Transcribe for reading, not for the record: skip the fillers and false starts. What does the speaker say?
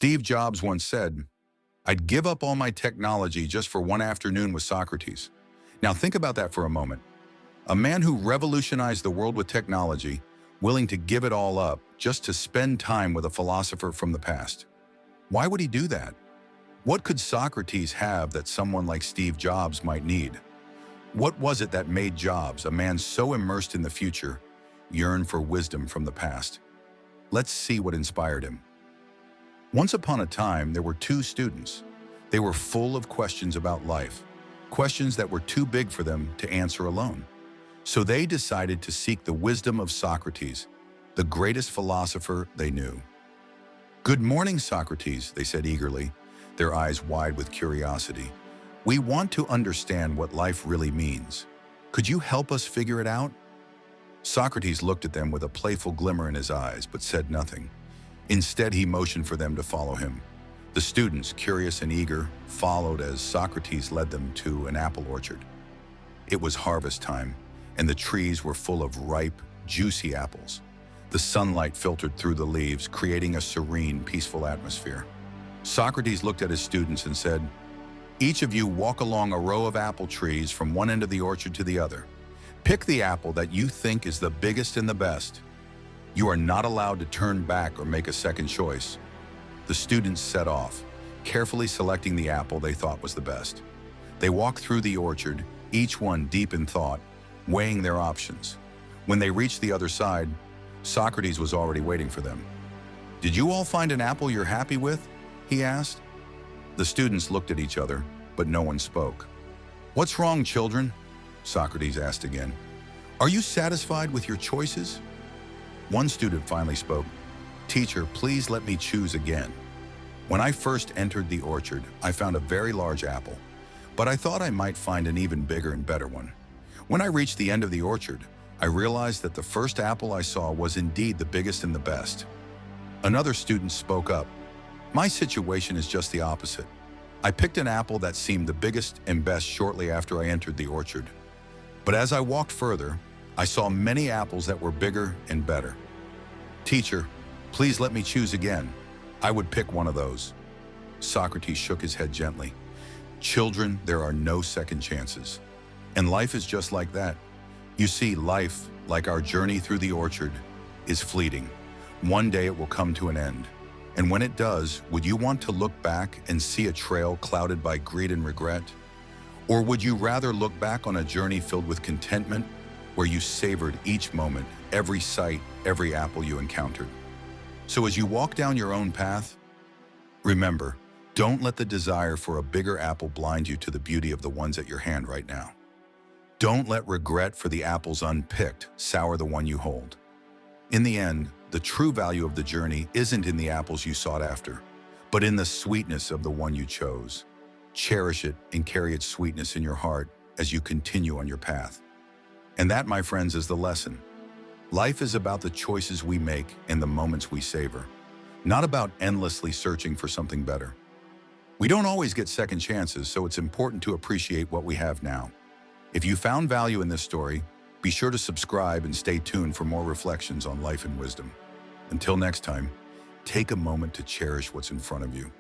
Steve Jobs once said, "I'd give up all my technology just for one afternoon with Socrates." Now think about that for a moment. A man who revolutionized the world with technology, willing to give it all up just to spend time with a philosopher from the past. Why would he do that? What could Socrates have that someone like Steve Jobs might need? What was it that made Jobs, a man so immersed in the future, yearn for wisdom from the past? Let's see what inspired him. Once upon a time, there were two students. They were full of questions about life, questions that were too big for them to answer alone. So they decided to seek the wisdom of Socrates, the greatest philosopher they knew. "Good morning, Socrates," they said eagerly, their eyes wide with curiosity. "We want to understand what life really means. Could you help us figure it out?" Socrates looked at them with a playful glimmer in his eyes, but said nothing. Instead, he motioned for them to follow him. The students, curious and eager, followed as Socrates led them to an apple orchard. It was harvest time, and the trees were full of ripe, juicy apples. The sunlight filtered through the leaves, creating a serene, peaceful atmosphere. Socrates looked at his students and said, "Each of you walk along a row of apple trees from one end of the orchard to the other. Pick the apple that you think is the biggest and the best. You are not allowed to turn back or make a second choice." The students set off, carefully selecting the apple they thought was the best. They walked through the orchard, each one deep in thought, weighing their options. When they reached the other side, Socrates was already waiting for them. "Did you all find an apple you're happy with?" he asked. The students looked at each other, but no one spoke. "What's wrong, children?" Socrates asked again. "Are you satisfied with your choices?" One student finally spoke. "Teacher, please let me choose again. When I first entered the orchard, I found a very large apple, but I thought I might find an even bigger and better one. When I reached the end of the orchard, I realized that the first apple I saw was indeed the biggest and the best." Another student spoke up. "My situation is just the opposite. I picked an apple that seemed the biggest and best shortly after I entered the orchard. But as I walked further, I saw many apples that were bigger and better. Teacher, please let me choose again. I would pick one of those." Socrates shook his head gently. "Children, there are no second chances. And life is just like that. You see, life, like our journey through the orchard, is fleeting. One day it will come to an end. And when it does, would you want to look back and see a trail clouded by greed and regret? Or would you rather look back on a journey filled with contentment, where you savored each moment, every sight, every apple you encountered? So as you walk down your own path, remember, don't let the desire for a bigger apple blind you to the beauty of the ones at your hand right now. Don't let regret for the apples unpicked sour the one you hold. In the end, the true value of the journey isn't in the apples you sought after, but in the sweetness of the one you chose. Cherish it and carry its sweetness in your heart as you continue on your path. And that, my friends, is the lesson. Life is about the choices we make and the moments we savor, not about endlessly searching for something better. We don't always get second chances, so it's important to appreciate what we have now. If you found value in this story, be sure to subscribe and stay tuned for more reflections on life and wisdom. Until next time, take a moment to cherish what's in front of you.